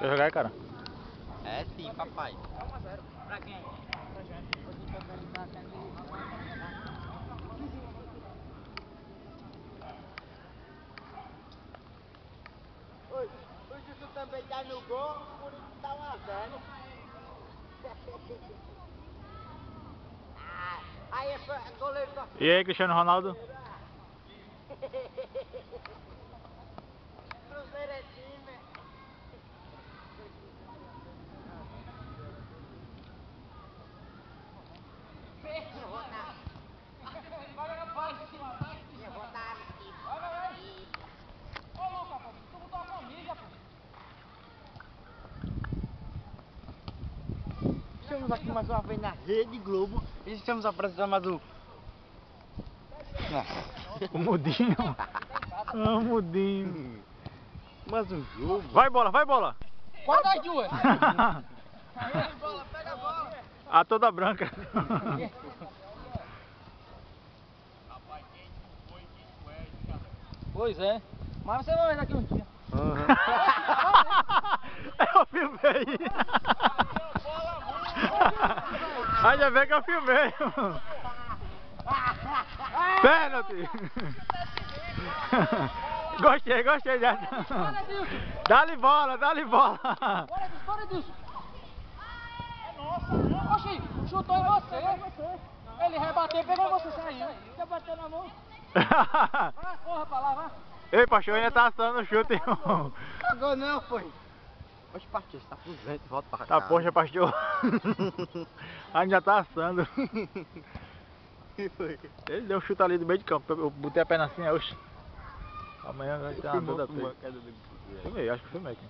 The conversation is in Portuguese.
Quer jogar aí, cara? É sim, papai. 1-0. Pra quem? Pra gente. O Juju também tá no gol, por isso tá 1-0. Aí é goleiro da... E aí, Cristiano Ronaldo? Cruzeiro é time. Eu vou dar. Eu vou dar aqui. Ô, Lucas, pô, tu botou a camisa, pô. Estamos aqui mais uma vez na Rede Globo e estamos apresentando mais um... O Mudinho. O Mudinho. Mais um jogo. Vai bola, vai bola. Qual das duas? A toda branca. Pois é. Mas você vai ver daqui um dia. Eu filmei. Ainda bem que eu filmei. Pênalti. Gostei dessa. Dá-lhe bola, dá-lhe bola. Bora, Dilson. É nossa. Oxi, chutou em você. Ele rebateu, pegou você, saiu. Você bateu na mão. Vai, corra pra lá, vai. Ei, pastor, ainda tá assando o chute. Agora não, foi. Poxa, pastor, você tá fuzente, volta pra Tá, cá. poxa, pastor. Ainda tá assando. Ele deu um chute ali do meio de campo. Eu botei a perna assim, oxe. Amanhã vai ter uma toda feia. Filmei, acho que filmei aqui.